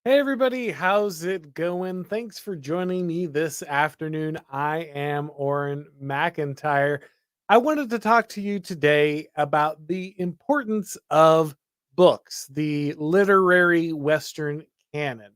Hey everybody, how's it going? Thanks for joining me this afternoon. I am Auron MacIntyre. I wanted to talk to you today about the importance of books, the literary Western canon.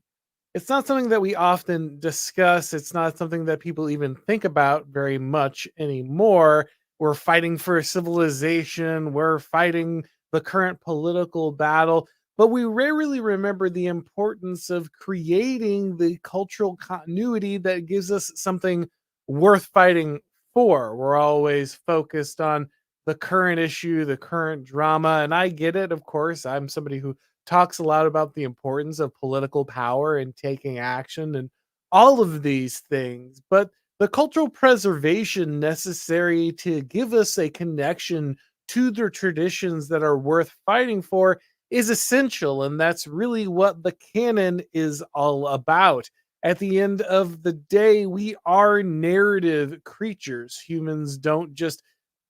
It's not something that we often discuss. It's not something that people even think about very much anymore. We're fighting for civilization, we're fighting the current political battle, but we rarely remember the importance of creating the cultural continuity that gives us something worth fighting for. We're always focused on the current issue, the current drama, and I get it, of course. I'm somebody who talks a lot about the importance of political power and taking action and all of these things. But the cultural preservation necessary to give us a connection to the traditions that are worth fighting for is essential. And that's really what the canon is all about. At the end of the day, we are narrative creatures. Humans don't just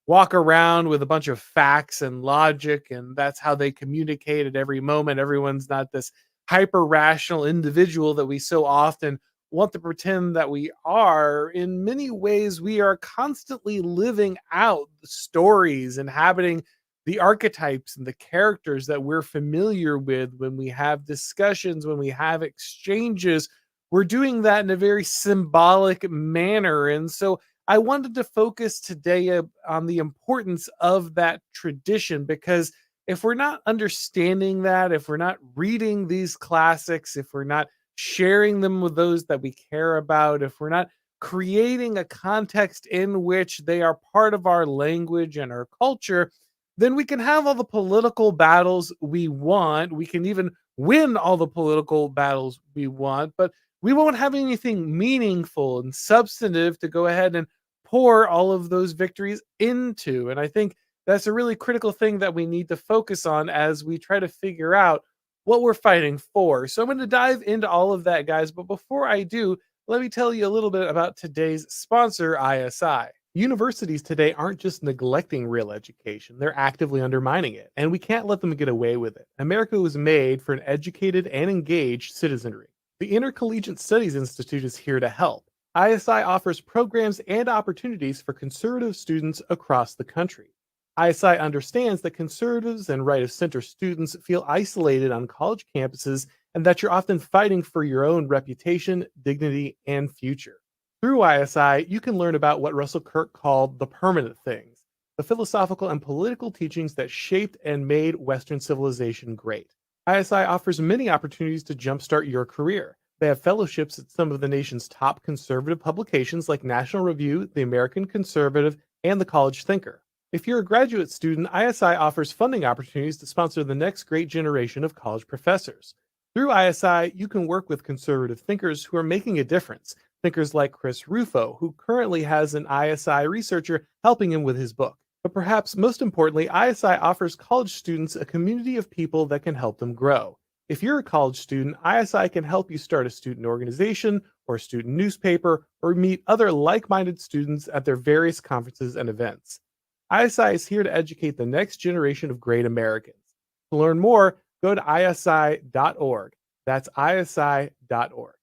walk around with a bunch of facts and logic, and that's how they communicate at every moment. Everyone's not this hyper rational individual that we so often want to pretend that we are. In many ways, we are constantly living out the stories, inhabiting the archetypes and the characters that we're familiar with when we have discussions, when we have exchanges. We're doing that in a very symbolic manner. And so I wanted to focus today on the importance of that tradition because if we're not understanding that, if we're not reading these classics, if we're not sharing them with those that we care about, if we're not creating a context in which they are part of our language and our culture, then we can have all the political battles we want. We can even win all the political battles we want, but we won't have anything meaningful and substantive to go ahead and pour all of those victories into. And I think that's a really critical thing that we need to focus on as we try to figure out what we're fighting for. So I'm going to dive into all of that, guys. But before I do, let me tell you a little bit about today's sponsor, ISI. Universities today aren't just neglecting real education, they're actively undermining it, and we can't let them get away with it. America was made for an educated and engaged citizenry. The Intercollegiate Studies Institute is here to help. ISI offers programs and opportunities for conservative students across the country. ISI understands that conservatives and right of center students feel isolated on college campuses and that you're often fighting for your own reputation, dignity, and future. Through ISI, you can learn about what Russell Kirk called the permanent things, the philosophical and political teachings that shaped and made Western civilization great. ISI offers many opportunities to jumpstart your career. They have fellowships at some of the nation's top conservative publications like National Review, The American Conservative, and The College Thinker. If you're a graduate student, ISI offers funding opportunities to sponsor the next great generation of college professors. Through ISI, you can work with conservative thinkers who are making a difference. Thinkers like Chris Rufo, who currently has an ISI researcher helping him with his book. But perhaps most importantly, ISI offers college students a community of people that can help them grow. If you're a college student, ISI can help you start a student organization or a student newspaper or meet other like minded students at their various conferences and events. ISI is here to educate the next generation of great Americans. To learn more, go to isi.org. That's isi.org.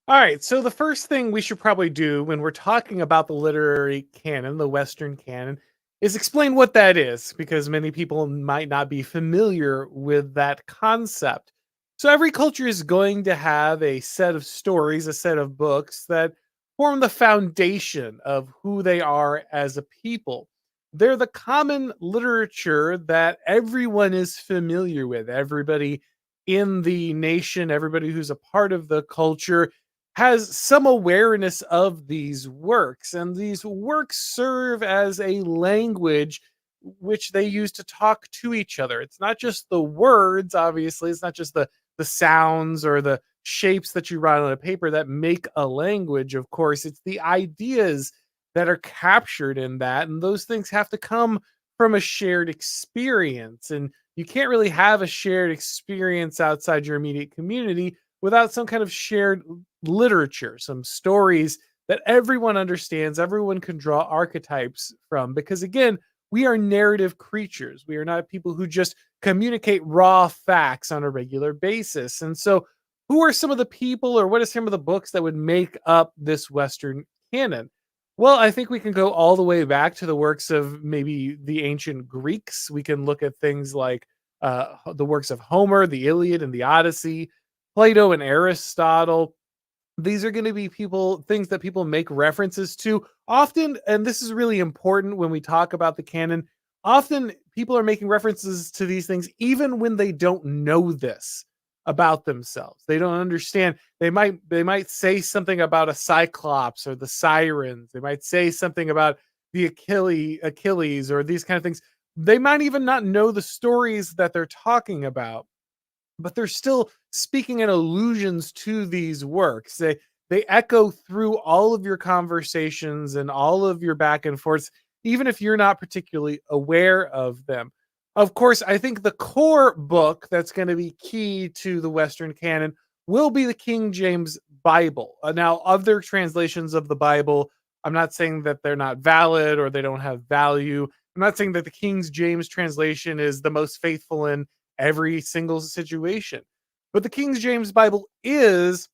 All right, so the first thing we should probably do when we're talking about the literary canon, the Western canon, is explain what that is, because many people might not be familiar with that concept. So, every culture is going to have a set of stories, a set of books that form the foundation of who they are as a people. They're the common literature that everyone is familiar with. Everybody in the nation, everybody who's a part of the culture has some awareness of these works, and these works serve as a language which they use to talk to each other. It's not just the words, obviously, it's not just the sounds or the shapes that you write on a paper that make a language. Of course, it's the ideas that are captured in that, and those things have to come from a shared experience. And you can't really have a shared experience outside your immediate community without some kind of shared literature, some stories that everyone understands, everyone can draw archetypes from. Because again, we are narrative creatures. We are not people who just communicate raw facts on a regular basis. And so, who are some of the people, or what are some of the books that would make up this Western canon? Well, I think we can go all the way back to the works of maybe the ancient Greeks. We can look at things like the works of Homer, the Iliad, and the Odyssey, Plato and Aristotle. These are going to be things that people make references to often, and this is really important when we talk about the canon. Often people are making references to these things even when they don't know this about themselves. They don't understand. They might say something about a cyclops or the sirens. They might say something about the Achilles or these kind of things. They might even not know the stories that they're talking about, but they're still speaking in allusions to these works. They echo through all of your conversations and all of your back and forths, even if you're not particularly aware of them. Of course, I think the core book that's going to be key to the Western canon will be the King James Bible. Now, other translations of the Bible, I'm not saying that they're not valid or they don't have value. I'm not saying that the King James translation is the most faithful in every single situation. But the King James Bible is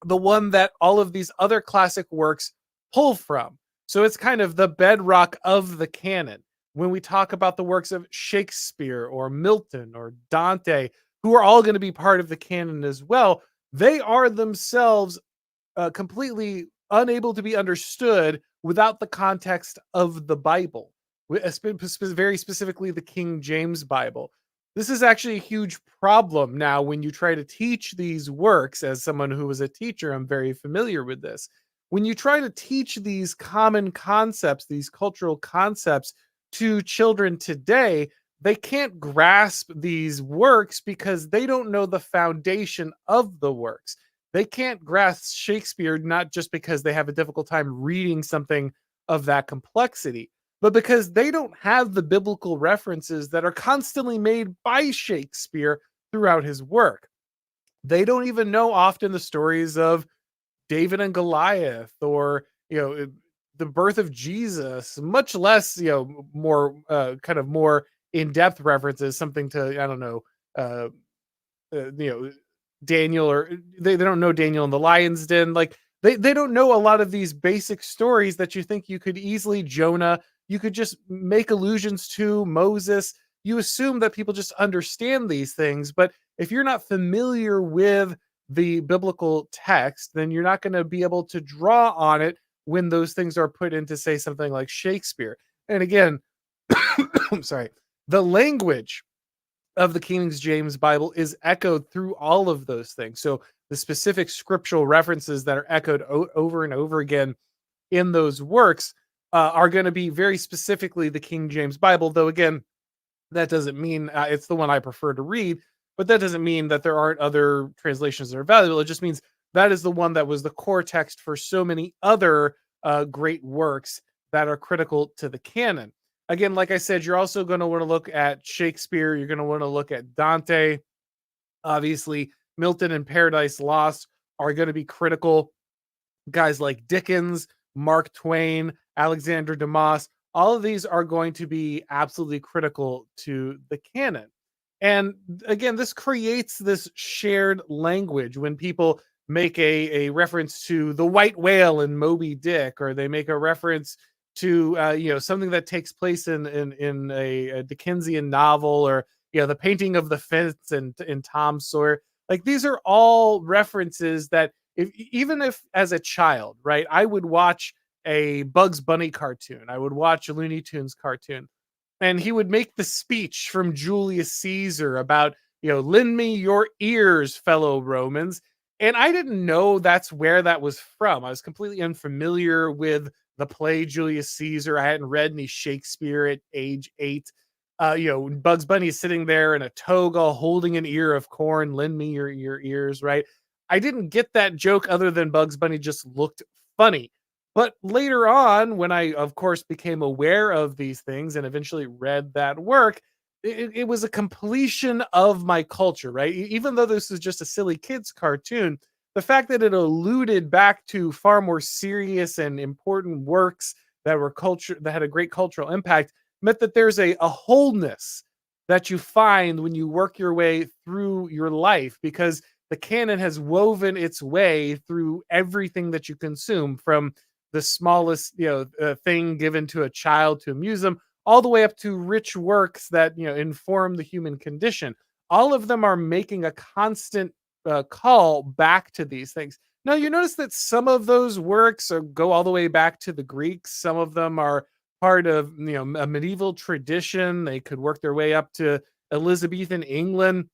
the one that all of these other classic works pull from. So it's kind of the bedrock of the canon. When we talk about the works of Shakespeare or Milton or Dante, who are all going to be part of the canon as well, they are themselves completely unable to be understood without the context of the Bible, very specifically the King James Bible. This is actually a huge problem now when you try to teach these works. As someone who was a teacher, I'm very familiar with this. When you try to teach these common concepts, these cultural concepts to children today, they can't grasp these works because they don't know the foundation of the works. They can't grasp Shakespeare not just because they have a difficult time reading something of that complexity, but because they don't have the biblical references that are constantly made by Shakespeare throughout his work. They don't even know often the stories of David and Goliath, or the birth of Jesus, much less more kind of more in-depth references, something to, I don't know, uh, uh, you know Daniel, or they don't know Daniel in the lion's den. Like, they don't know a lot of these basic stories that you think you could easily, Jonah, you could just make allusions to Moses. You assume that people just understand these things, but if you're not familiar with the biblical text, then you're not going to be able to draw on it when those things are put into, say, something like Shakespeare. And again, I'm sorry, the language of the King James Bible is echoed through all of those things. So the specific scriptural references that are echoed over and over again in those works are going to be very specifically the King James Bible. Though again, that doesn't mean it's the one I prefer to read, but that doesn't mean that there aren't other translations that are valuable. It just means that is the one that was the core text for so many other great works that are critical to the canon. Again, like I said, you're also going to want to look at Shakespeare. You're going to want to look at Dante. Obviously, Milton and Paradise Lost are going to be critical. Guys like Dickens, Mark Twain, Alexander Dumas, all of these are going to be absolutely critical to the canon. And again, this creates this shared language when people make a reference to the white whale in Moby Dick, or they make a reference to something that takes place in a Dickensian novel, or the painting of the fence in Tom Sawyer. Like, these are all references that, even if as a child, right, I would watch a Bugs Bunny cartoon, I would watch a Looney Tunes cartoon, and he would make the speech from Julius Caesar about, lend me your ears, fellow Romans. And I didn't know that's where that was from. I was completely unfamiliar with the play Julius Caesar. I hadn't read any Shakespeare at age 8. Bugs Bunny is sitting there in a toga holding an ear of corn. Lend me your ears, right? I didn't get that joke other than Bugs Bunny just looked funny. But later on, when I, of course, became aware of these things and eventually read that work, it was a completion of my culture, right? Even though this is just a silly kids cartoon, the fact that it alluded back to far more serious and important works that had a great cultural impact, meant that there's a wholeness that you find when you work your way through your life, because the canon has woven its way through everything that you consume, from the smallest thing given to a child to amuse them, all the way up to rich works that inform the human condition. All of them are making a constant call back to these things. Now, you notice that some of those works go all the way back to the Greeks. Some of them are part of a medieval tradition. They could work their way up to Elizabethan England.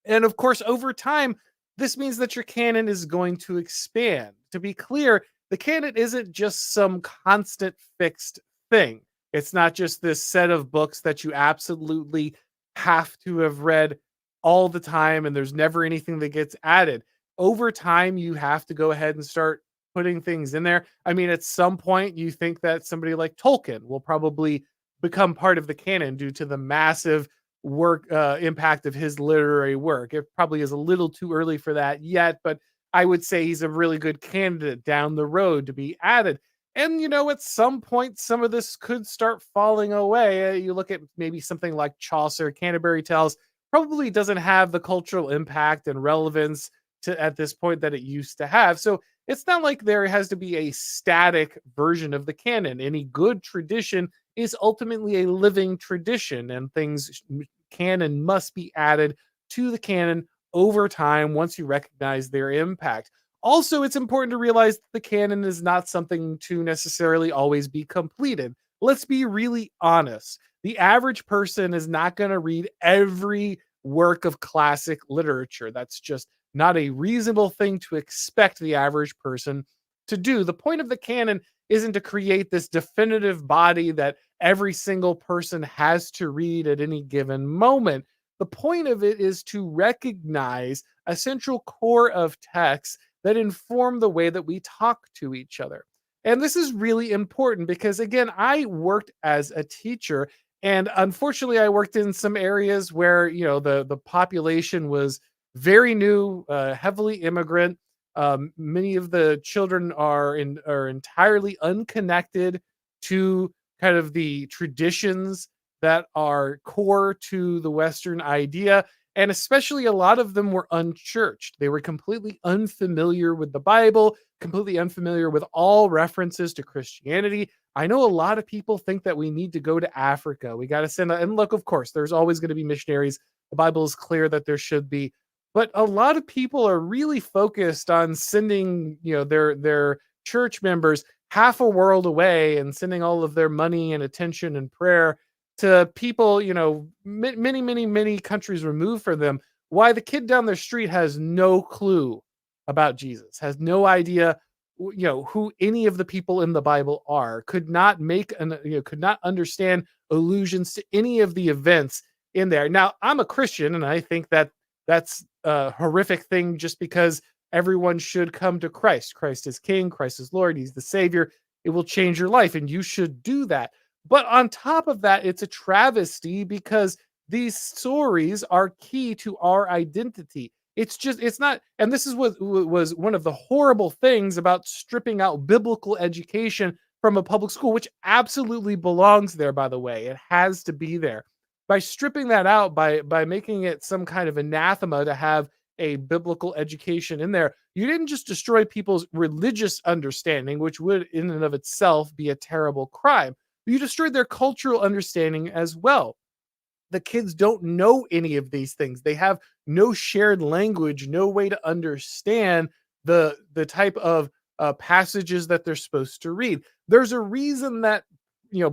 And of course, over time, this means that your canon is going to expand. To be clear, the canon isn't just some constant fixed thing. It's not just this set of books that you absolutely have to have read all the time, and there's never anything that gets added. Over time, you have to go ahead and start putting things in there. I mean, at some point, you think that somebody like Tolkien will probably become part of the canon due to the massive work impact of his literary work. It probably is a little too early for that yet, but I would say he's a really good candidate down the road to be added. And at some point, some of this could start falling away. You look at maybe something like Chaucer, Canterbury Tales, probably doesn't have the cultural impact and relevance to at this point that it used to have. So it's not like there has to be a static version of the canon. Any good tradition is ultimately a living tradition, and things can and must be added to the canon over time once you recognize their impact. Also, it's important to realize that the canon is not something to necessarily always be completed. Let's be really honest. The average person is not going to read every work of classic literature. That's just not a reasonable thing to expect the average person to do. The point of the canon isn't to create this definitive body that every single person has to read at any given moment. The point of it is to recognize a central core of texts that inform the way that we talk to each other. And this is really important because, again, I worked as a teacher, and unfortunately, I worked in some areas where the population was very new, heavily immigrant. Many of the children are entirely unconnected to kind of the traditions that are core to the Western idea. And especially a lot of them were unchurched. They were completely unfamiliar with the Bible, completely unfamiliar with all references to Christianity. I know a lot of people think that we need to go to Africa. We got to send, and look, of course, there's always going to be missionaries. The Bible is clear that there should be, but a lot of people are really focused on sending, their church members half a world away and sending all of their money and attention and prayer to people, many, many, many countries removed from them. Why the kid down their street has no clue about Jesus, has no idea, who any of the people in the Bible are, could not could not understand allusions to any of the events in there. Now, I'm a Christian, and I think that that's a horrific thing, just because everyone should come to Christ. Christ is King, Christ is Lord, He's the Savior. It will change your life, and you should do that. But on top of that, it's a travesty because these stories are key to our identity. It's not, and this is what was one of the horrible things about stripping out biblical education from a public school, which absolutely belongs there, by the way. It has to be there. By stripping that out, by making it some kind of anathema to have a biblical education in there, you didn't just destroy people's religious understanding, which would in and of itself be a terrible crime. You destroyed their cultural understanding as well. The kids don't know any of these things. They have no shared language, no way to understand the type of passages that they're supposed to read. There's a reason that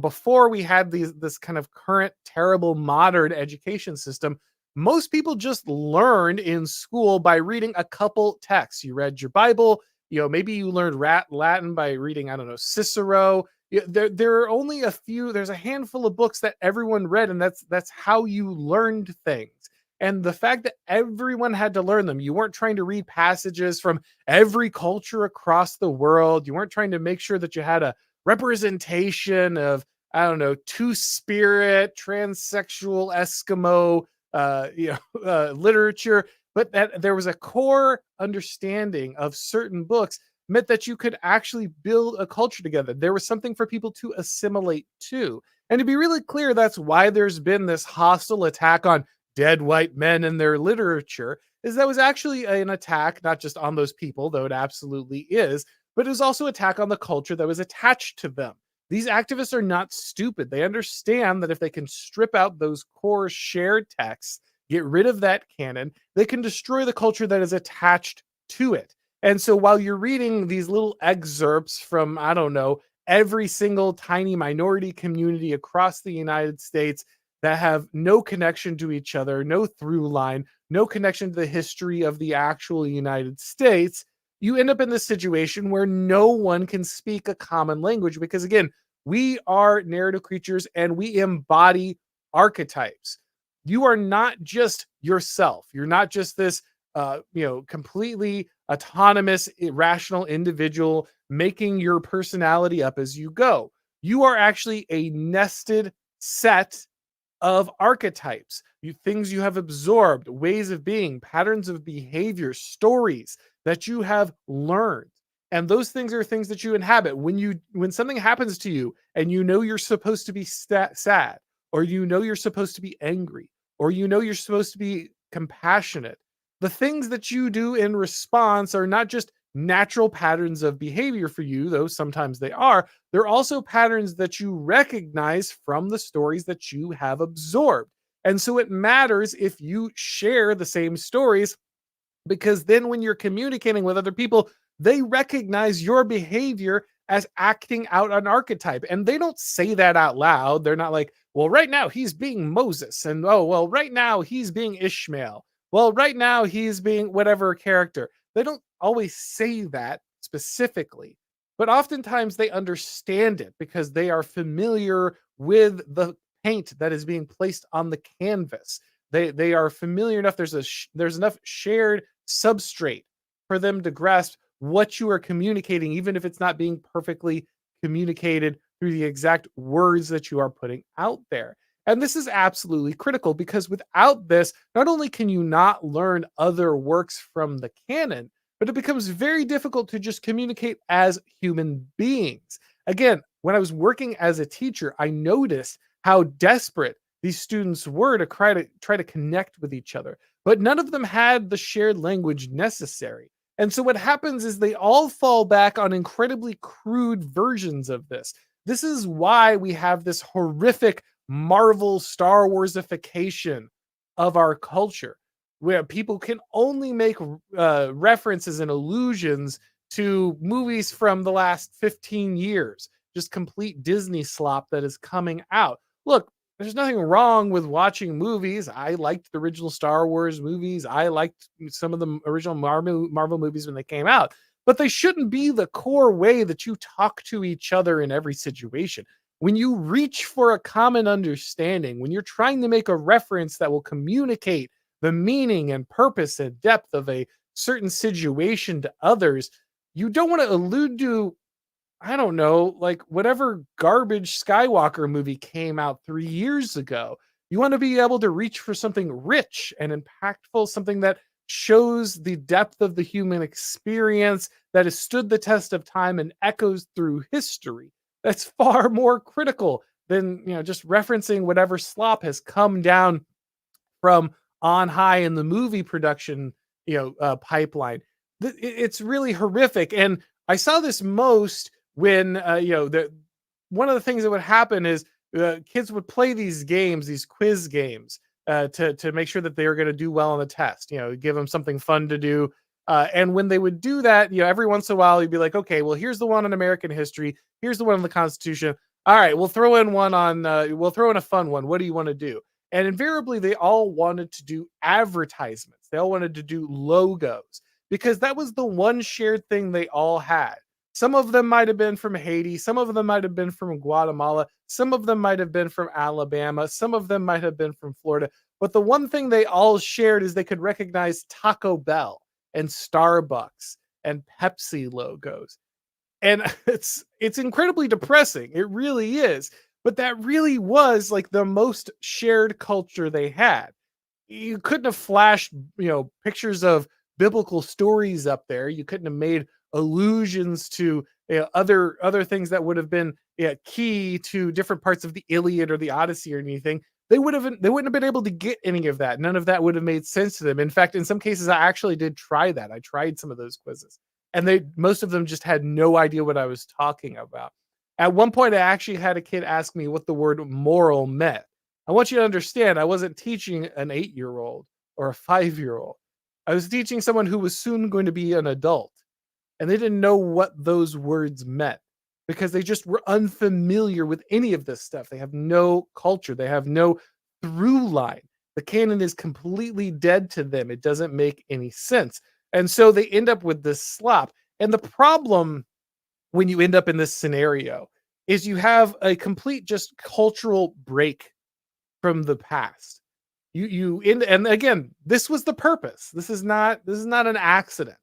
before we had this kind of current terrible modern education system, most people just learned in school by reading a couple texts. You read your Bible, maybe you learned Latin by reading, I don't know, Cicero. There are only a few. There's a handful of books that everyone read, and that's how you learned things. And the fact that everyone had to learn them, you weren't trying to read passages from every culture across the world. You weren't trying to make sure that you had a representation of, I don't know, two-spirit, transsexual Eskimo, literature, but that there was a core understanding of certain books meant that you could actually build a culture together. There was something for people to assimilate to. And to be really clear, that's why there's been this hostile attack on dead white men and their literature, is that was actually an attack not just on those people, though it absolutely is, but it was also attack on the culture that was attached to them. These activists are not stupid. They understand that if they can strip out those core shared texts, get rid of that canon, they can destroy the culture that is attached to it. And so while you're reading these little excerpts from, I don't know, every single tiny minority community across the United States that have no connection to each other, no through line, no connection to the history of the actual United States, you end up in this situation where no one can speak a common language because, again, we are narrative creatures and we embody archetypes. You are not just yourself. You're not just this, completely autonomous, irrational individual making your personality up as you go. You are actually a nested set of archetypes, things you have absorbed, ways of being, patterns of behavior, stories that you have learned. And those things are things that you inhabit. When something happens to you and you know you're supposed to be sad, or you know you're supposed to be angry, or you know you're supposed to be compassionate, the things that you do in response are not just natural patterns of behavior for you, though sometimes they are. They're also patterns that you recognize from the stories that you have absorbed. And so it matters if you share the same stories, because then when you're communicating with other people, they recognize your behavior as acting out an archetype. And they don't say that out loud. They're not like, well, right now he's being Moses. And oh, well, right now he's being Ishmael. Well, right now he's being whatever character. They don't always say that specifically, but oftentimes they understand it because they are familiar with the paint that is being placed on the canvas. They are familiar enough. There's enough shared substrate for them to grasp what you are communicating, even if it's not being perfectly communicated through the exact words that you are putting out there. And this is absolutely critical because without this, not only can you not learn other works from the canon, but it becomes very difficult to just communicate as human beings. Again, when I was working as a teacher, I noticed how desperate these students were to try to connect with each other, but none of them had the shared language necessary. And so what happens is they all fall back on incredibly crude versions of this. This is why we have this horrific Marvel Star Warsification of our culture, where people can only make references and allusions to movies from the last 15 years, just complete Disney slop that is coming out. Look, there's nothing wrong with watching movies. I liked the original Star Wars movies. I liked some of the original Marvel movies when they came out, but they shouldn't be the core way that you talk to each other in every situation. When you reach for a common understanding, when you're trying to make a reference that will communicate the meaning and purpose and depth of a certain situation to others, you don't want to allude to, I don't know, like whatever garbage Skywalker movie came out 3 years ago. You want to be able to reach for something rich and impactful, something that shows the depth of the human experience that has stood the test of time and echoes through history. That's far more critical than, just referencing whatever slop has come down from on high in the movie production, pipeline. It's really horrific. And I saw this most when, one of the things that would happen is kids would play these games, these quiz games, to make sure that they were going to do well on the test. Give them something fun to do. And when they would do that, every once in a while, you'd be like, okay, well, here's the one on American history. Here's the one on the Constitution. All right, we'll throw in one on. We'll throw in a fun one. What do you want to do? And invariably, they all wanted to do advertisements. They all wanted to do logos because that was the one shared thing they all had. Some of them might have been from Haiti. Some of them might have been from Guatemala. Some of them might have been from Alabama. Some of them might have been from Florida. But the one thing they all shared is they could recognize Taco Bell and Starbucks and Pepsi logos. And it's incredibly depressing. It really is. But that really was like the most shared culture they had. You couldn't have flashed, pictures of biblical stories up there. You couldn't have made allusions to other things that would have been yeah, key to different parts of the Iliad or the Odyssey or anything, they wouldn't have been able to get any of that. None of that would have made sense to them. In fact, in some cases, I actually did try that. I tried some of those quizzes, and they most of them just had no idea what I was talking about. At one point, I actually had a kid ask me what the word moral meant. I want you to understand, I wasn't teaching an 8-year-old or a 5-year-old. I was teaching someone who was soon going to be an adult, and they didn't know what those words meant because they just were unfamiliar with any of this stuff. They have no culture, they have no through line. The canon is completely dead to them. It doesn't make any sense. And so they end up with this slop. And the problem when you end up in this scenario is you have a complete just cultural break from the past. You in and again, this was the purpose. This is not an accident.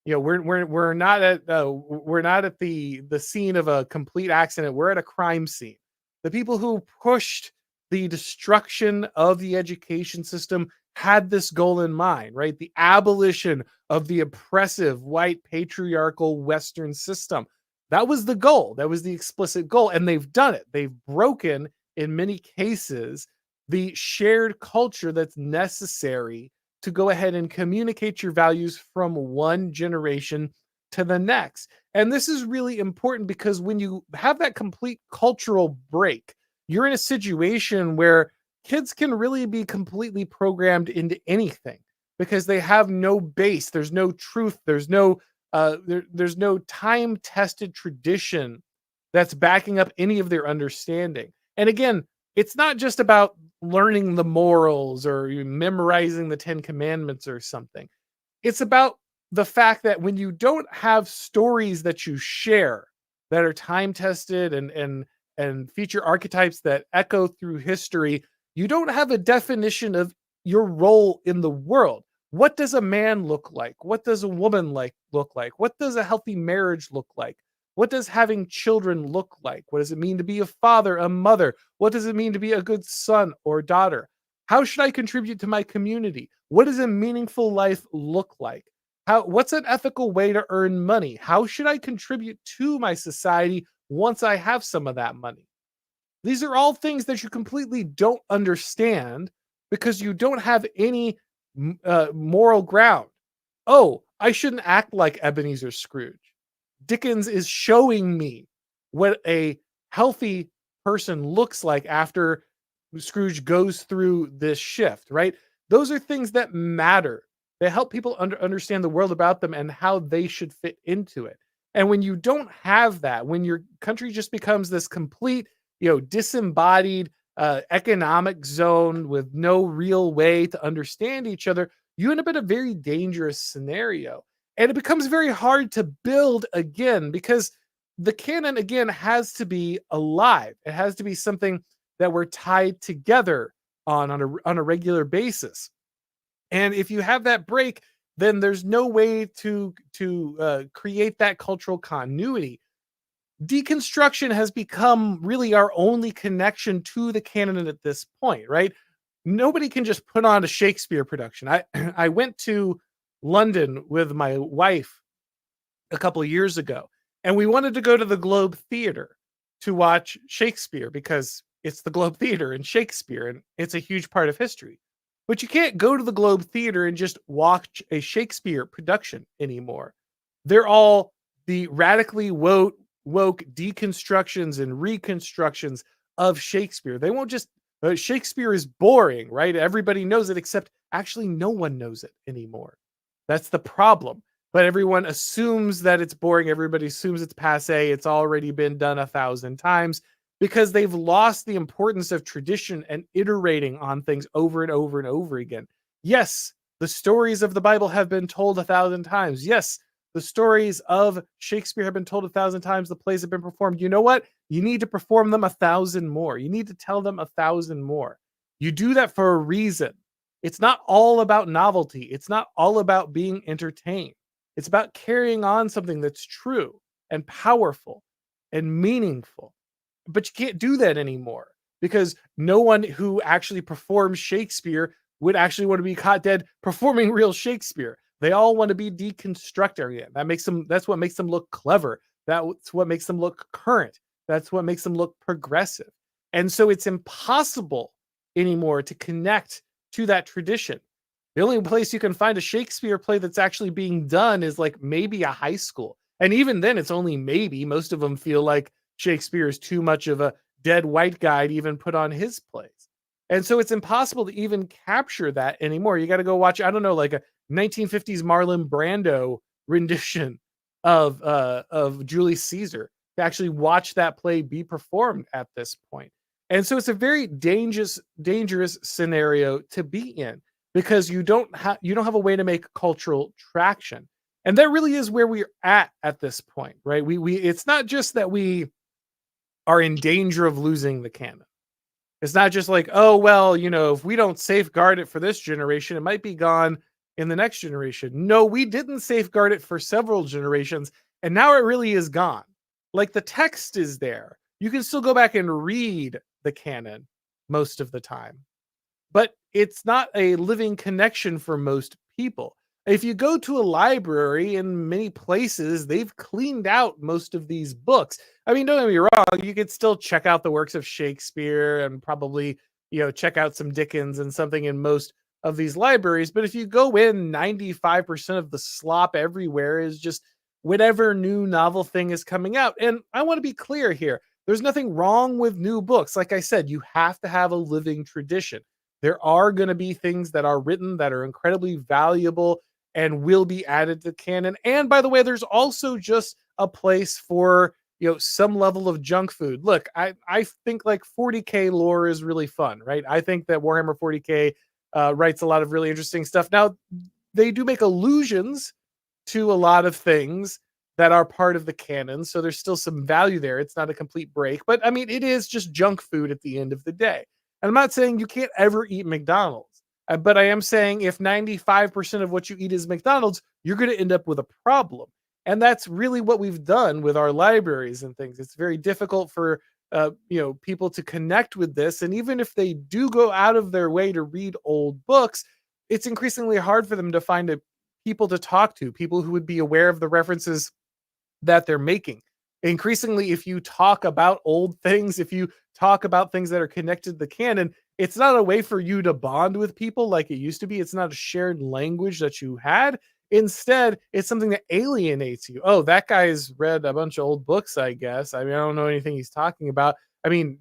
We're not at the scene of a complete accident. We're at a crime scene. The people who pushed the destruction of the education system had this goal in mind, right? The abolition of the oppressive white patriarchal Western system. That was the goal. That was the explicit goal. And they've done it. They've broken, in many cases, the shared culture that's necessary to go ahead and communicate your values from one generation to the next. And this is really important because when you have that complete cultural break, you're in a situation where kids can really be completely programmed into anything because they have no base, there's no truth, there's no time tested tradition that's backing up any of their understanding. And again, it's not just about learning the morals or you memorizing the 10 commandments or something. It's about the fact that when you don't have stories that you share that are time tested and feature archetypes that echo through history, you don't have a definition of your role in the world. What does a man look like? What does a woman look like? What does a healthy marriage look like? What does having children look like? What does it mean to be a father, a mother? What does it mean to be a good son or daughter? How should I contribute to my community? What does a meaningful life look like? What's an ethical way to earn money? How should I contribute to my society once I have some of that money? These are all things that you completely don't understand because you don't have any moral ground. Oh, I shouldn't act like Ebenezer Scrooge. Dickens is showing me what a healthy person looks like after Scrooge goes through this shift, right? Those are things that matter. They help people understand the world about them and how they should fit into it. And when you don't have that, when your country just becomes this complete, disembodied economic zone with no real way to understand each other, you end up in a very dangerous scenario. And it becomes very hard to build again because the canon, again, has to be alive. It has to be something that we're tied together on a regular basis. And if you have that break, then there's no way to create that cultural continuity. Deconstruction has become really our only connection to the canon at this point, right? Nobody can just put on a Shakespeare production. I went to London with my wife a couple of years ago, and we wanted to go to the Globe Theater to watch Shakespeare because it's the Globe Theater and Shakespeare, and it's a huge part of history. But you can't go to the Globe Theater and just watch a Shakespeare production anymore. They're all the radically woke deconstructions and reconstructions of Shakespeare. They won't just Shakespeare is boring, right? Everybody knows it, except actually no one knows it anymore. That's the problem. But everyone assumes that it's boring. Everybody assumes it's passe. It's already been done 1,000 times because they've lost the importance of tradition and iterating on things over and over and over again. Yes, the stories of the Bible have been told 1,000 times. Yes, the stories of Shakespeare have been told 1,000 times. The plays have been performed. You know what? You need to perform them 1,000 more. You need to tell them 1,000 more. You do that for a reason. It's not all about novelty. It's not all about being entertained. It's about carrying on something that's true and powerful and meaningful. But you can't do that anymore because no one who actually performs Shakespeare would actually want to be caught dead performing real Shakespeare. They all want to be deconstructing it. That's what makes them look clever. That's what makes them look current. That's what makes them look progressive. And so it's impossible anymore to connect to that tradition. The only place you can find a Shakespeare play that's actually being done is like maybe a high school. And even then, it's only maybe. Most of them feel like Shakespeare is too much of a dead white guy to even put on his plays. And so it's impossible to even capture that anymore. You got to go watch, I don't know, like a 1950s Marlon Brando rendition of Julius Caesar to actually watch that play be performed at this point. And so it's a very dangerous scenario to be in because you don't have a way to make cultural traction. And that really is where we're at this point, right? We it's not just that we are in danger of losing the canon. It's not just like, oh, well, if we don't safeguard it for this generation, it might be gone in the next generation. No, we didn't safeguard it for several generations, and now it really is gone. Like the text is there. You can still go back and read the canon most of the time, but it's not a living connection for most people. If you go to a library in many places, they've cleaned out most of these books. I mean, don't get me wrong, you could still check out the works of Shakespeare and probably, check out some Dickens and something in most of these libraries. But if you go in, 95% of the slop everywhere is just whatever new novel thing is coming out. And I want to be clear here. There's nothing wrong with new books. Like I said, you have to have a living tradition. There are going to be things that are written that are incredibly valuable and will be added to canon. And by the way, there's also just a place for, some level of junk food. Look, I think like 40K lore is really fun, right? I think that Warhammer 40K writes a lot of really interesting stuff. Now, they do make allusions to a lot of things that are part of the canon, so there's still some value there. It's not a complete break, but I mean, it is just junk food at the end of the day. And I'm not saying you can't ever eat McDonald's, but I am saying if 95% of what you eat is McDonald's, you're going to end up with a problem. And that's really what we've done with our libraries and things. It's very difficult for people to connect with this, and even if they do go out of their way to read old books, it's increasingly hard for them to find people to talk to, people who would be aware of the references that they're making. Increasingly, if you talk about old things, if you talk about things that are connected to the canon, it's not a way for you to bond with people like it used to be. It's not a shared language that you had. Instead, it's something that alienates you. Oh, that guy's read a bunch of old books, I guess. I mean, I don't know anything he's talking about. I mean,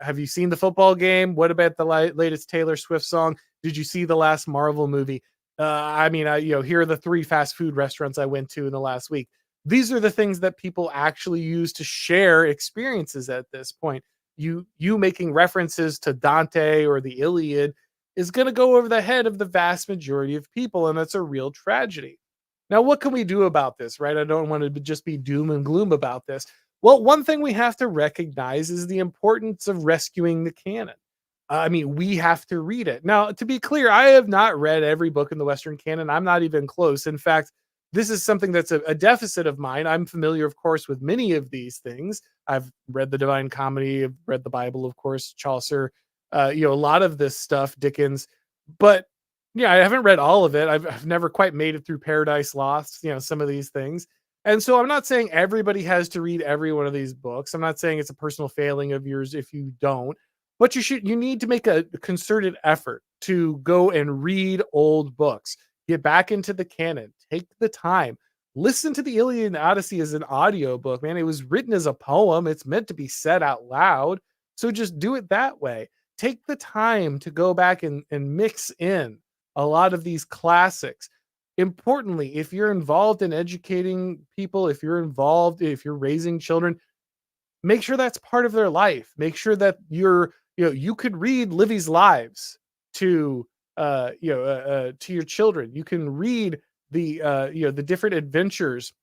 have you seen the football game? What about the latest Taylor Swift song? Did you see the last Marvel movie? Here are the 3 fast food restaurants I went to in the last week. These are the things that people actually use to share experiences at this point. You making references to Dante or the Iliad is going to go over the head of the vast majority of people, and that's a real tragedy. Now, what can we do about this, right? I don't want to just be doom and gloom about this. Well, one thing we have to recognize is the importance of rescuing the canon. I mean, we have to read it. Now, to be clear, I have not read every book in the Western canon. I'm not even close. In fact, this is something that's a deficit of mine. I'm familiar, of course, with many of these things. I've read the Divine Comedy, I've read the Bible, of course, Chaucer, a lot of this stuff, Dickens. But yeah, I haven't read all of it. I've never quite made it through Paradise Lost, some of these things. And so I'm not saying everybody has to read every one of these books. I'm not saying it's a personal failing of yours if you don't. But you need to make a concerted effort to go and read old books. Get back into the canon. Take the time. Listen to the Iliad and Odyssey as an audiobook, man. It was written as a poem. It's meant to be said out loud. So just do it that way. Take the time to go back and mix in a lot of these classics. Importantly, if you're involved in educating people, if you're raising children, make sure that's part of their life. Make sure that you could read Livy's Lives to to your children. You can read the different adventures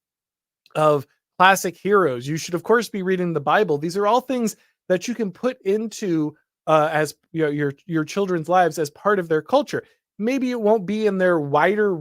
of classic heroes. You should, of course, be reading the Bible. These are all things that you can put into as your children's lives as part of their culture. Maybe it won't be in their wider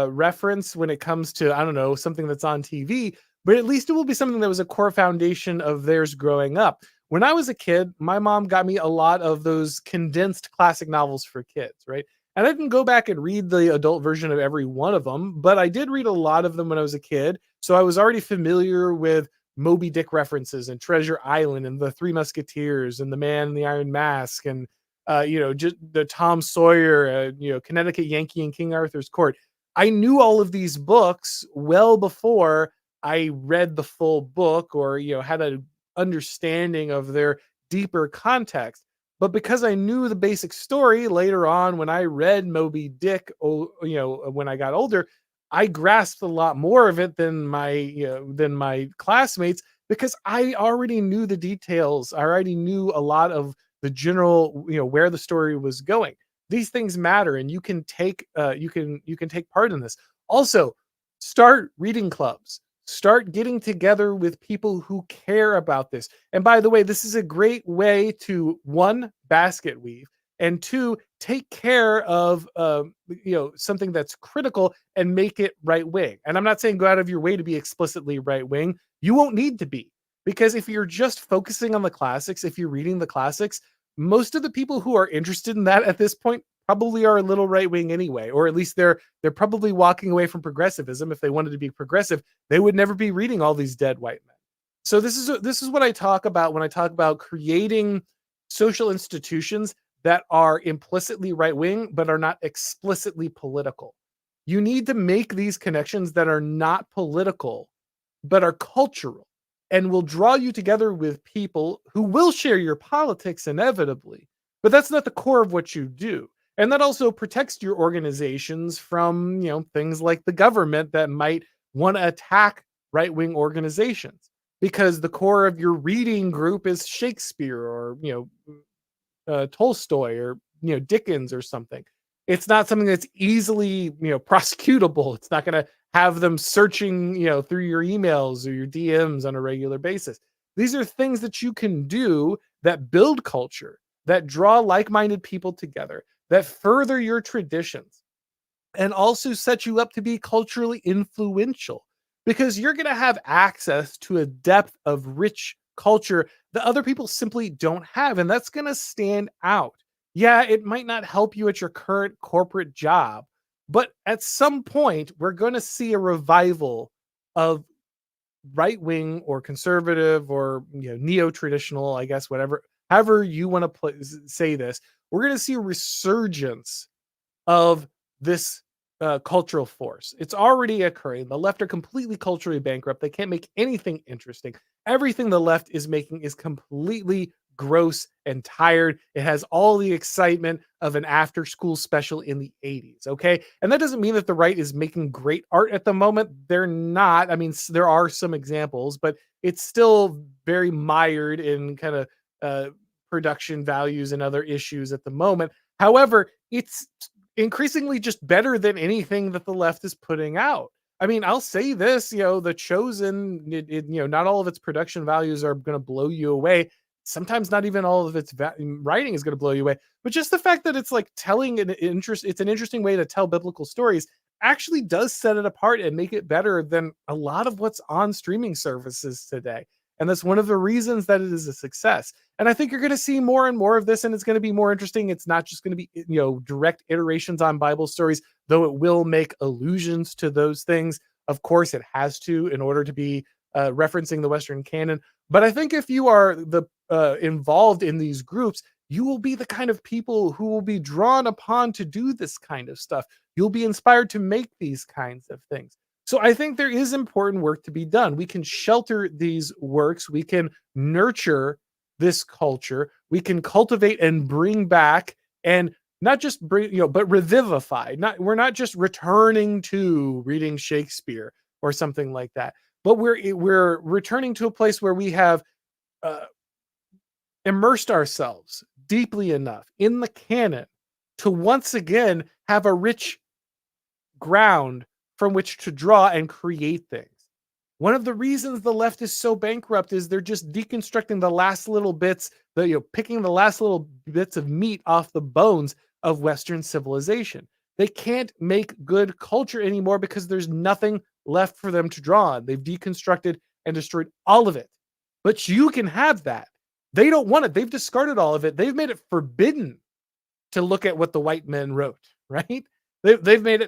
reference when it comes to, I don't know, something that's on TV, but at least it will be something that was a core foundation of theirs growing up. When I was a kid, my mom got me a lot of those condensed classic novels for kids, right? And I didn't go back and read the adult version of every one of them, but I did read a lot of them when I was a kid. So I was already familiar with Moby Dick references and Treasure Island and the Three Musketeers and the Man in the Iron Mask and just the Tom Sawyer, Connecticut Yankee and King Arthur's Court. I knew all of these books well before I read the full book or had a understanding of their deeper context. But because I knew the basic story later on when I read Moby Dick, when I got older, I grasped a lot more of it than my classmates because I already knew the details. I already knew a lot of the general, where the story was going. These things matter, and you can take you can take part in this. Also, start reading clubs. Start getting together with people who care about this. And by the way, this is a great way to one, basket weave, and two, take care of something that's critical and make it right wing. And I'm not saying go out of your way to be explicitly right wing. You won't need to be, because if you're just focusing on the classics, if you're reading the classics, most of the people who are interested in that at this point probably are a little right wing anyway, or at least they're probably walking away from progressivism. If they wanted to be progressive, they would never be reading all these dead white men. So this is what I talk about when I talk about creating social institutions that are implicitly right wing but are not explicitly political. You need to make these connections that are not political but are cultural and will draw you together with people who will share your politics inevitably. But that's not the core of what you do. And that also protects your organizations from, things like the government that might want to attack right-wing organizations, because the core of your reading group is Shakespeare or, Tolstoy or, Dickens or something. It's not something that's easily, prosecutable. It's not going to have them searching, through your emails or your DMs on a regular basis. These are things that you can do that build culture, that draw like-minded people together, that further your traditions, and also set you up to be culturally influential, because you're going to have access to a depth of rich culture that other people simply don't have. And that's going to stand out. Yeah, it might not help you at your current corporate job, but at some point, we're going to see a revival of right wing or conservative or neo traditional, I guess, whatever, however you want to say this. We're going to see a resurgence of this cultural force. It's already occurring. The left are completely culturally bankrupt. They can't make anything interesting. Everything the left is making is completely gross and tired. It has all the excitement of an after school special in the 80s. Okay. And that doesn't mean that the right is making great art at the moment. They're not. I mean, there are some examples, but it's still very mired in kind of production values and other issues at the moment. However, it's increasingly just better than anything that the left is putting out. I mean, I'll say this, The Chosen, not all of its production values are going to blow you away. Sometimes not even all of its writing is going to blow you away, but just the fact that it's like it's an interesting way to tell biblical stories actually does set it apart and make it better than a lot of what's on streaming services today. And that's one of the reasons that it is a success. And I think you're going to see more and more of this, and it's going to be more interesting. It's not just going to be, direct iterations on Bible stories, though it will make allusions to those things. Of course, it has to in order to be referencing the Western canon. But I think if you are involved in these groups, you will be the kind of people who will be drawn upon to do this kind of stuff. You'll be inspired to make these kinds of things. So I think there is important work to be done. We can shelter these works. We can nurture this culture. We can cultivate and bring back, and not just bring, but revivify. We're not just returning to reading Shakespeare or something like that, but we're returning to a place where we have immersed ourselves deeply enough in the canon to once again have a rich ground from which to draw and create things. One of the reasons the left is so bankrupt is they're just deconstructing the last little bits, picking the last little bits of meat off the bones of Western civilization. They can't make good culture anymore because there's nothing left for them to draw on. They've deconstructed and destroyed all of it. But you can have that. They don't want it. They've discarded all of it. They've made it forbidden to look at what the white men wrote, right? They've made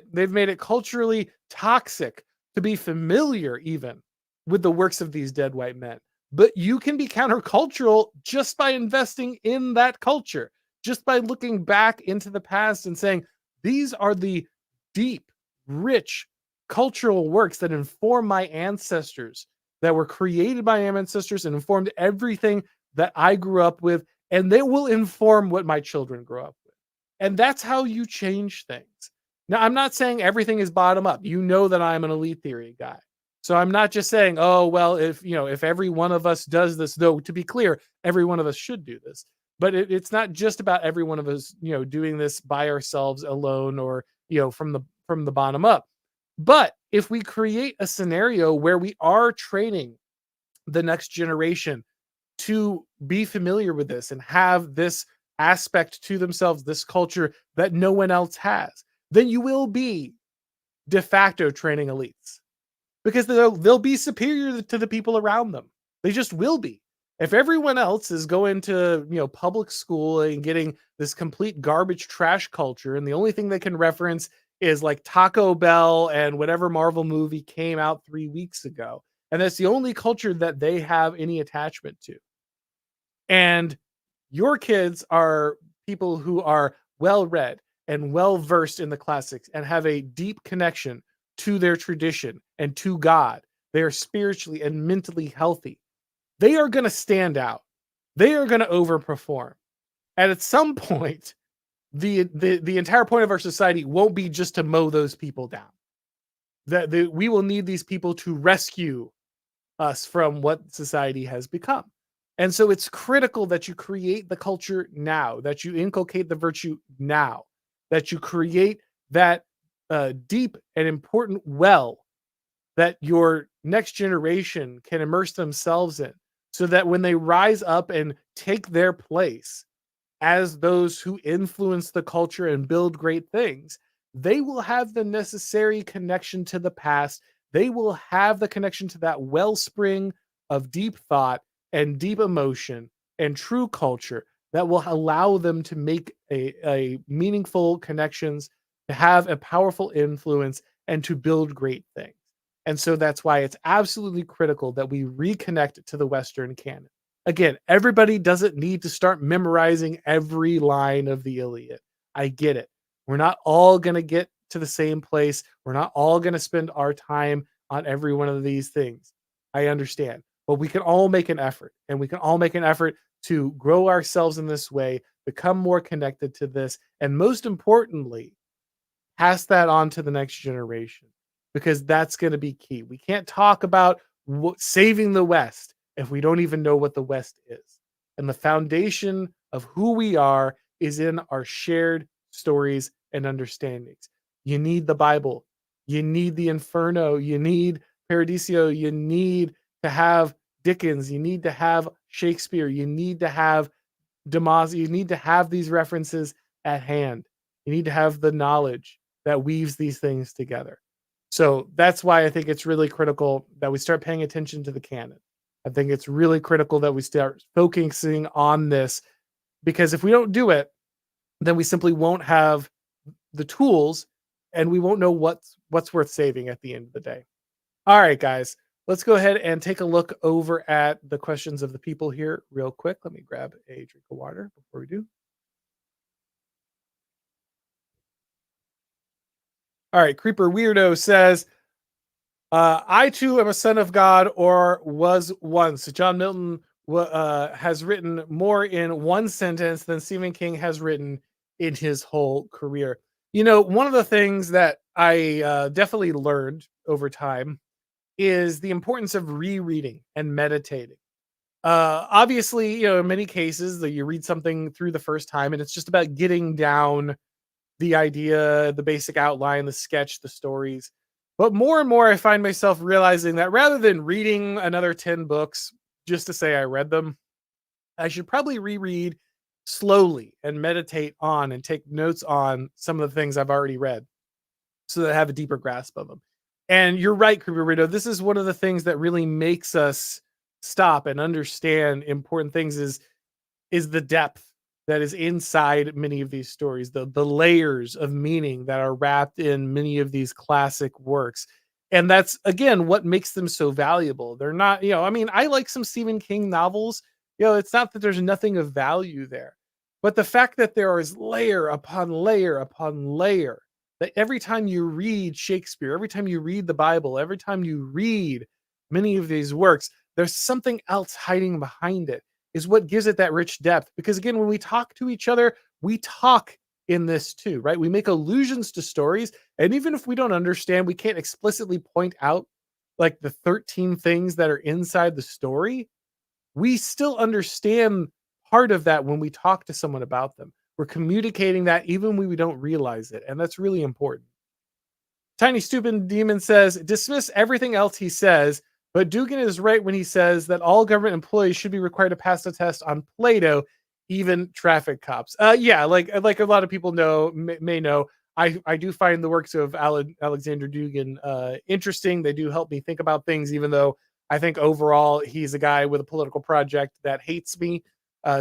it culturally toxic to be familiar even with the works of these dead white men. But you can be countercultural just by investing in that culture, just by looking back into the past and saying, these are the deep, rich cultural works that inform my ancestors, that were created by my ancestors and informed everything that I grew up with, and they will inform what my children grow up with. And that's how you change things. Now, I'm not saying everything is bottom up. You know that I'm an elite theory guy. So I'm not just saying, oh, well, if every one of us does this, though, to be clear, every one of us should do this. But it's not just about every one of us, doing this by ourselves alone or, from the bottom up. But if we create a scenario where we are training the next generation to be familiar with this and have this aspect to themselves, this culture that no one else has, then you will be de facto training elites because they'll be superior to the people around them. They just will be. If everyone else is going to, public school and getting this complete garbage trash culture, and the only thing they can reference is like Taco Bell and whatever Marvel movie came out 3 weeks ago, and that's the only culture that they have any attachment to. And your kids are people who are well read and well versed in the classics and have a deep connection to their tradition and to God. They are spiritually and mentally healthy. They are going to stand out. They are going to overperform. And at some point, the entire point of our society won't be just to mow those people down. We will need these people to rescue us from what society has become. And so it's critical that you create the culture now, that you inculcate the virtue now, that you create that deep and important well that your next generation can immerse themselves in, so that when they rise up and take their place as those who influence the culture and build great things, they will have the necessary connection to the past. They will have the connection to that wellspring of deep thought and deep emotion and true culture that will allow them to make a meaningful connections, to have a powerful influence, and to build great things. And so that's why it's absolutely critical that we reconnect to the Western canon. Again, everybody doesn't need to start memorizing every line of the Iliad. I get it. We're not all going to get to the same place. We're not all going to spend our time on every one of these things. I understand. But we can all make an effort, and we can all make an effort to grow ourselves in this way, become more connected to this, and most importantly, pass that on to the next generation, because that's going to be key. We can't talk about saving the West if we don't even know what the West is. And the foundation of who we are is in our shared stories and understandings. You need the Bible. You need the Inferno. You need Paradiso. You need to have Dickens. You need to have Shakespeare. You need to have Damaso. You need to have these references at hand. You need to have the knowledge that weaves these things together. So that's why I think it's really critical that we start paying attention to the canon. I think it's really critical that we start focusing on this, because if we don't do it, then we simply won't have the tools and we won't know what's worth saving at the end of the day. All right, guys, let's go ahead and take a look over at the questions of the people here real quick. Let me grab a drink of water before we do. All right, Creeper Weirdo says, I too am a son of God, or was once. John Milton has written more in one sentence than Stephen King has written in his whole career. One of the things that I definitely learned over time is the importance of rereading and meditating. Obviously, in many cases that you read something through the first time and it's just about getting down the idea, the basic outline, the sketch, the stories. But more and more, I find myself realizing that rather than reading another 10 books just to say I read them, I should probably reread slowly and meditate on and take notes on some of the things I've already read so that I have a deeper grasp of them. And you're right, Creeper Weirdo. This is one of the things that really makes us stop and understand important things is the depth that is inside many of these stories, the layers of meaning that are wrapped in many of these classic works. And that's again what makes them so valuable. They're not, I mean, I like some Stephen King novels. It's not that there's nothing of value there, but the fact that there is layer upon layer upon layer, that every time you read Shakespeare, every time you read the Bible, every time you read many of these works, there's something else hiding behind it, is what gives it that rich depth. Because again, when we talk to each other, we talk in this too, right? We make allusions to stories, and even if we don't understand, we can't explicitly point out like the 13 things that are inside the story. We still understand part of that when we talk to someone about them. We're communicating that even when we don't realize it. And that's really important. Tiny Stupid Demon says, dismiss everything else he says, but Dugan is right when he says that all government employees should be required to pass the test on Plato, even traffic cops. Yeah, like a lot of people may know, I do find the works of Alexander Dugan interesting. They do help me think about things, even though I think overall he's a guy with a political project that hates me.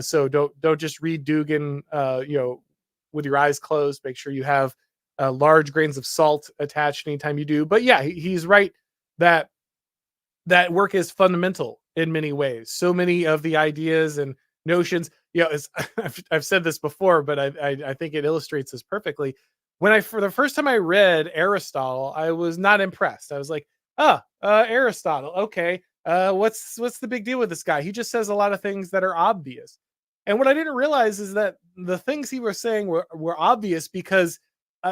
So don't just read Dugan, with your eyes closed. Make sure you have large grains of salt attached anytime you do. But yeah, he's right that that work is fundamental in many ways. So many of the ideas and notions, I've said this before, but I think it illustrates this perfectly. For the first time I read Aristotle, I was not impressed. I was like, Aristotle, okay. What's the big deal with this guy? He just says a lot of things that are obvious. And what I didn't realize is that the things he was saying were obvious because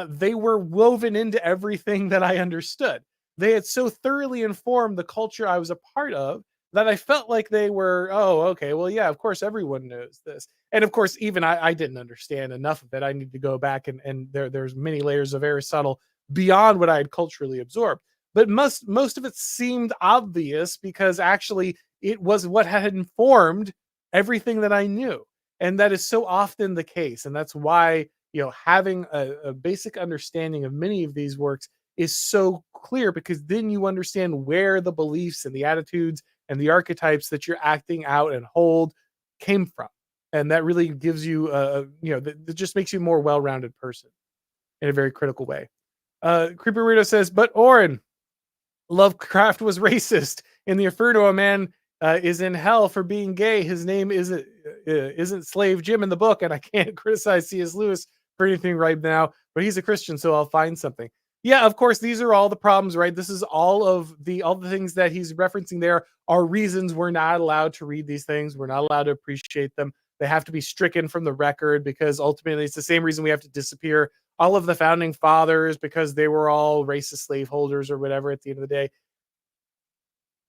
they were woven into everything that I understood. They had so thoroughly informed the culture I was a part of that I felt like they were, oh, okay, well, yeah, of course, everyone knows this. And of course, even I didn't understand enough of it. I need to go back and there's many layers of Aristotle beyond what I had culturally absorbed. But most of it seemed obvious because actually it was what had informed everything that I knew. And that is so often the case. And that's why, having a basic understanding of many of these works is so clear, because then you understand where the beliefs and the attitudes and the archetypes that you're acting out and hold came from. And that really gives you, that just makes you a more well-rounded person in a very critical way. Creepy Weirdo says, but Oren, Lovecraft was racist. In the Inferno, a man is in hell for being gay. His name isn't Slave Jim in the book, and I can't criticize C.S. Lewis for anything right now, but he's a Christian, so I'll find something. Yeah, of course, these are all the problems, right? This is all the things that he's referencing there are reasons we're not allowed to read these things. We're not allowed to appreciate them. They have to be stricken from the record, because ultimately it's the same reason we have to disappear all of the founding fathers, because they were all racist slaveholders or whatever at the end of the day.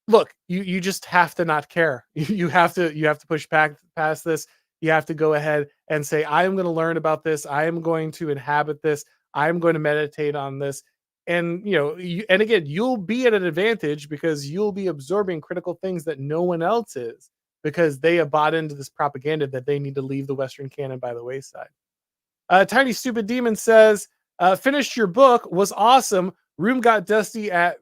Look, you just have to not care. You have to push back past this. You have to go ahead and say, I am going to learn about this. I am going to inhabit this. I am going to meditate on this. And and again, you'll be at an advantage because you'll be absorbing critical things that no one else is, because they have bought into this propaganda that they need to leave the Western canon by the wayside. Tiny Stupid Demon says, finished your book, was awesome. Room got dusty at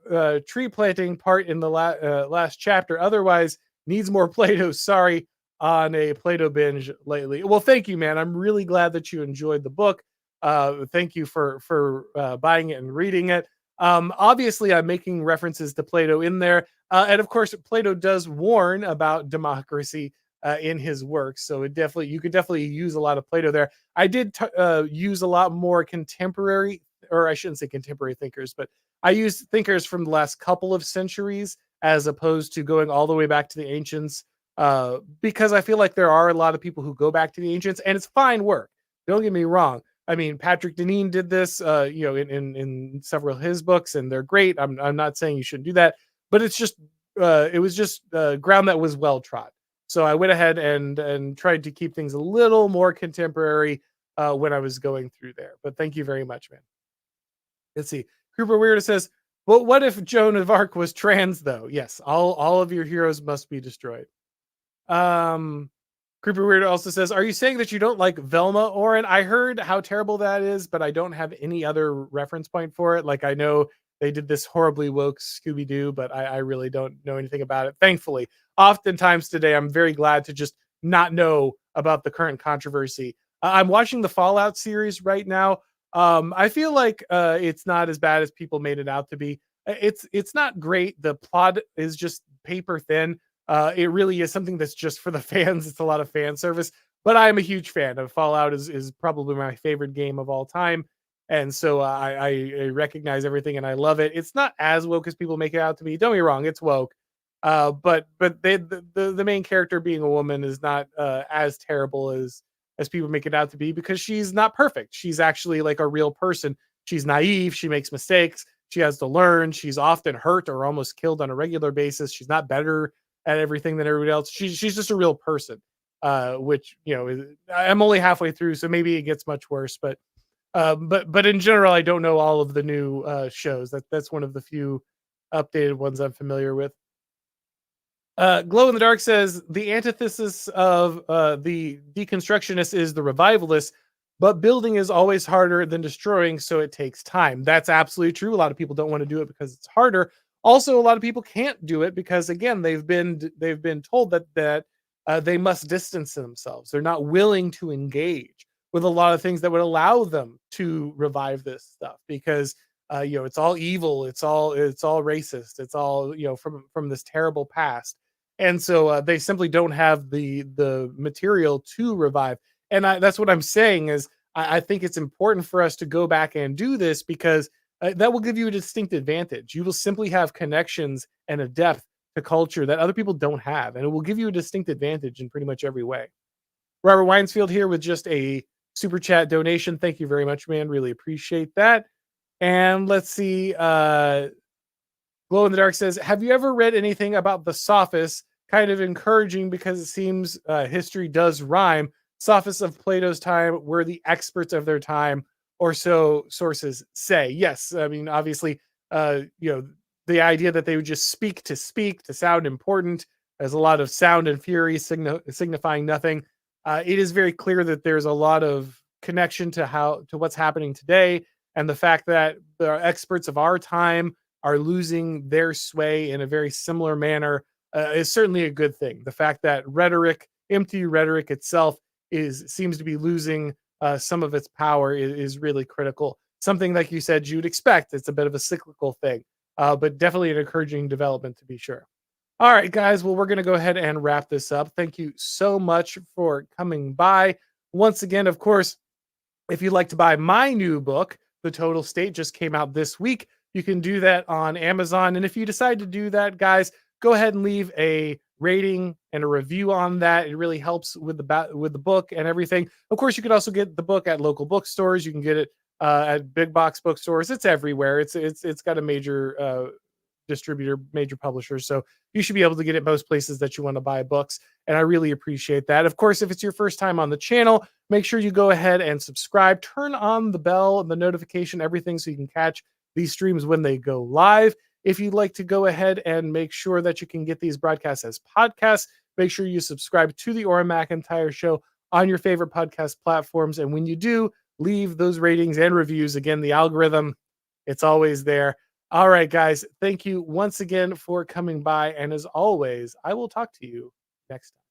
tree planting part in the last chapter. Otherwise, needs more Play-Doh. Sorry, on a Play-Doh binge lately. Well, thank you, man. I'm really glad that you enjoyed the book. Thank you for buying it and reading it. Obviously, I'm making references to Plato in there. And of course, Plato does warn about democracy in his works. So you could definitely use a lot of Plato there. I did use a lot more contemporary, or I shouldn't say contemporary thinkers, but I used thinkers from the last couple of centuries as opposed to going all the way back to the ancients, because I feel like there are a lot of people who go back to the ancients, and it's fine work. Don't get me wrong. I mean, Patrick Deneen did this, in several of his books, and they're great. I'm not saying you shouldn't do that, but it was just ground that was well trod. So I went ahead and tried to keep things a little more contemporary when I was going through there. But thank you very much, man. Let's see. Cooper Weird says, "But what if Joan of Arc was trans, though?" Yes, all of your heroes must be destroyed. Creepy Weird also says, are you saying that you don't like Velma, Oren? I heard how terrible that is, but I don't have any other reference point for it. Like, I know they did this horribly woke Scooby-Doo, but I really don't know anything about it. Thankfully, oftentimes today, I'm very glad to just not know about the current controversy. I'm watching the Fallout series right now. I feel like it's not as bad as people made it out to be. It's not great. The plot is just paper thin. It really is something that's just for the fans. It's a lot of fan service, but I am a huge fan of Fallout. Is probably my favorite game of all time, and so I recognize everything and I love it. It's not as woke as people make it out to be. Don't get me wrong, it's woke. The main character being a woman is not as terrible as people make it out to be, because she's not perfect. She's actually like a real person. She's naive. She makes mistakes. She has to learn. She's often hurt or almost killed on a regular basis. She's not better at everything than everybody else. She's just a real person. Which I'm only halfway through, so maybe it gets much worse. But in general, I don't know all of the new shows. That's one of the few updated ones I'm familiar with. Glow in the Dark says the antithesis of the deconstructionist is the revivalist, but building is always harder than destroying, so it takes time. That's absolutely true. A lot of people don't want to do it because it's harder. Also, a lot of people can't do it because, again, they've been told that they must distance themselves. They're not willing to engage with a lot of things that would allow them to revive this stuff, because it's all evil, it's all racist, it's all from this terrible past, and so they simply don't have the material to revive. And that's what I'm saying is I think it's important for us to go back and do this, because that will give you a distinct advantage. You will simply have connections and a depth to culture that other people don't have, and it will give you a distinct advantage in pretty much every way. Robert Winesfield here with just a super chat donation. Thank you very much, man. Really appreciate that. And let's see. Glow in the Dark says, have you ever read anything about the sophists? Kind of encouraging, because it seems history does rhyme. Sophists of Plato's time were the experts of their time, or so sources say. Yes, I mean, obviously, the idea that they would just speak to sound important. There's a lot of sound and fury signifying nothing. It is very clear that there's a lot of connection to what's happening today, and the fact that the experts of our time are losing their sway in a very similar manner is certainly a good thing. The fact that empty rhetoric itself, seems to be losing some of its power is really critical. Something like you said, you'd expect. It's a bit of a cyclical thing, but definitely an encouraging development to be sure. All right, guys. Well, we're going to go ahead and wrap this up. Thank you so much for coming by. Once again, of course, if you'd like to buy my new book, The Total State, just came out this week. You can do that on Amazon. And if you decide to do that, guys, go ahead and leave a rating and a review on that. It really helps with the book and everything. Of course, you can also get the book at local bookstores. You can get it at big box bookstores. It's everywhere. It's got a major distributor, major publisher. So you should be able to get it most places that you want to buy books. And I really appreciate that. Of course, if it's your first time on the channel, make sure you go ahead and subscribe, turn on the bell and the notification, everything, so you can catch these streams when they go live. If you'd like to go ahead and make sure that you can get these broadcasts as podcasts, make sure you subscribe to the Auron MacIntyre Show on your favorite podcast platforms. And when you do, leave those ratings and reviews. Again, the algorithm, it's always there. All right, guys. Thank you once again for coming by. And as always, I will talk to you next time.